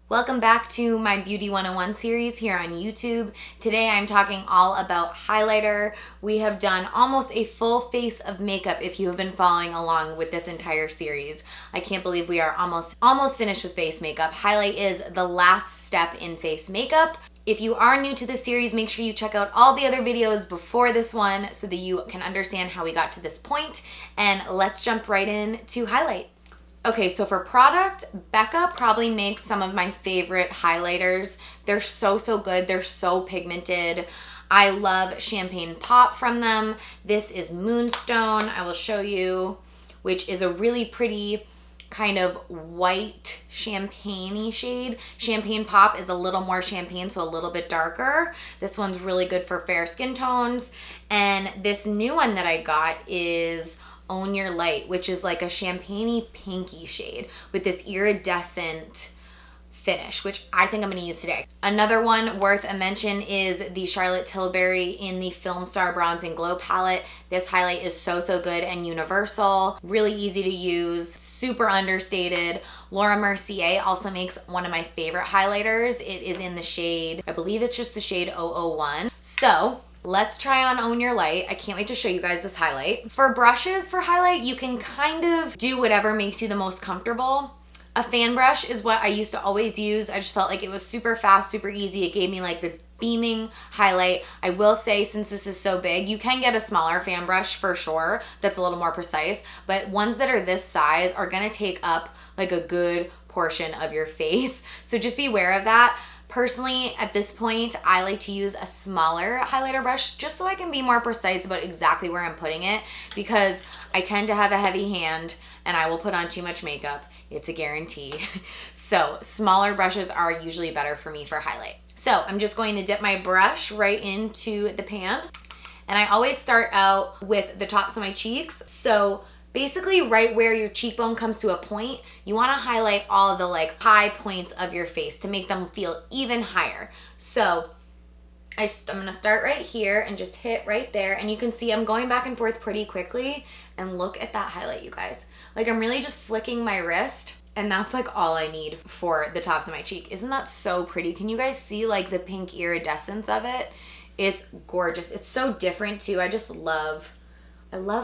Welcome back to my Beauty 101 series here on YouTube. Today I'm talking all about highlighter. We have done almost a full face of makeup if you have been following along with this entire series. I can't believe we are almost finished with face makeup. Highlight is the last step in face makeup. If you are new to this series, make sure you check out all the other videos before this one so that you can understand how we got to this point. And let's jump right in to highlight. Okay, so for product, Becca probably makes some of my favorite highlighters. They're so good. They're so pigmented. I love Champagne Pop from them. This is Moonstone, I will show you, which is a really pretty kind of white champagne-y shade. Champagne Pop is a little more champagne, so a little bit darker. This one's really good for fair skin tones. And this new one that I got is Own Your Light, which is like a champagne-y pinky shade with this iridescent finish, which I think I'm going to use today. Another one worth a mention is the Charlotte Tilbury in the Film Star Bronze and Glow palette. This highlight is so good and universal, really easy to use, super understated. Laura Mercier also makes one of my favorite highlighters. It is in the shade, I believe it's just the shade 001. So let's try on Own Your Light. I can't wait to show you guys this highlight. For brushes for highlight, you can kind of do whatever makes you the most comfortable. A fan brush is what I used to always use. I just felt like it was super fast, super easy. It gave me like this beaming highlight. I will say, since this is so big, you can get a smaller fan brush for sure that's a little more precise, but ones that are this size are gonna take up like a good portion of your face. So just be aware of that. Personally, at this point, I like to use a smaller highlighter brush just so I can be more precise about exactly where I'm putting it, because I tend to have a heavy hand and I will put on too much makeup. It's a guarantee. So smaller brushes are usually better for me for highlight. So I'm just going to dip my brush right into the pan. And I always start out with the tops of my cheeks. So basically right where your cheekbone comes to a point, you want to highlight all of the like high points of your face to make them feel even higher. So I'm going to start right here and just hit right there. And you can see I'm going back and forth pretty quickly. And look at that highlight, you guys. Like, I'm really just flicking my wrist, and that's like all I need for the tops of my cheek. Isn't that so pretty? Can you guys see like the pink iridescence of it? It's gorgeous. It's so different too. I love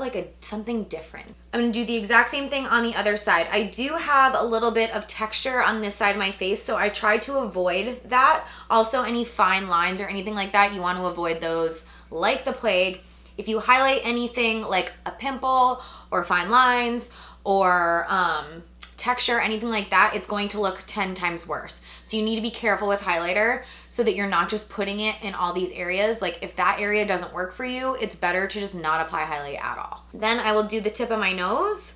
like something different. I'm gonna do the exact same thing on the other side. I do have a little bit of texture on this side of my face, so I try to avoid that. Also, any fine lines or anything like that, you want to avoid those like the plague. If you highlight anything like a pimple or fine lines or texture, anything like that, it's going to look 10 times worse. So you need to be careful with highlighter so that you're not just putting it in all these areas. Like, if that area doesn't work for you, it's better to just not apply highlight at all. Then I will do the tip of my nose.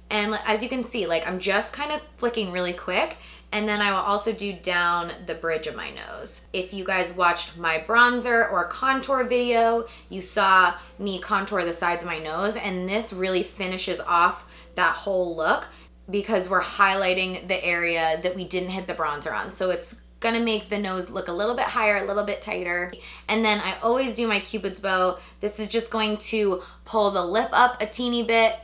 And as you can see, like, I'm just kind of flicking really quick. And then I will also do down the bridge of my nose. If you guys watched my bronzer or contour video, you saw me contour the sides of my nose, and this really finishes off that whole look because we're highlighting the area that we didn't hit the bronzer on. So it's gonna make the nose look a little bit higher, a little bit tighter. And then I always do my Cupid's bow. This is just going to pull the lip up a teeny bit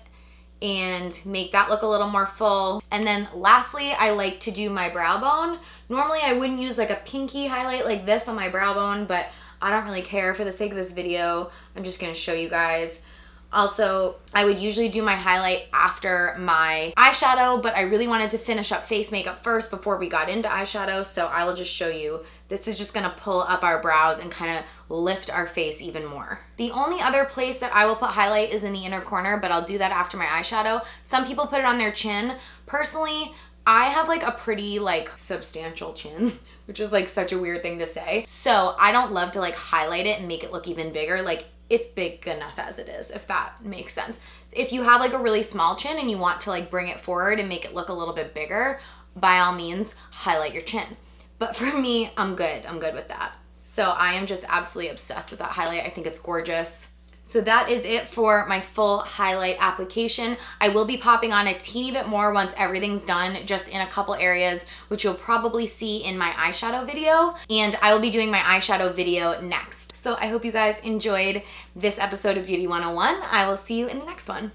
and make that look a little more full. And then lastly, I like to do my brow bone. Normally I wouldn't use like a pinky highlight like this on my brow bone, but I don't really care. For the sake of this video, I'm just gonna show you guys. Also, I would usually do my highlight after my eyeshadow, but I really wanted to finish up face makeup first before we got into eyeshadow, so I will just show you. This is just gonna pull up our brows and kind of lift our face even more. The only other place that I will put highlight is in the inner corner, but I'll do that after my eyeshadow. Some people put it on their chin. Personally, I have like a pretty like substantial chin, which is like such a weird thing to say. So I don't love to like highlight it and make it look even bigger. Like, it's big enough as it is, if that makes sense. If you have like a really small chin and you want to like bring it forward and make it look a little bit bigger, by all means, highlight your chin. But for me, I'm good with that. So I am just absolutely obsessed with that highlight. I think it's gorgeous. So that is it for my full highlight application. I will be popping on a teeny bit more once everything's done, just in a couple areas, which you'll probably see in my eyeshadow video. And I will be doing my eyeshadow video next. So I hope you guys enjoyed this episode of Beauty 101. I will see you in the next one.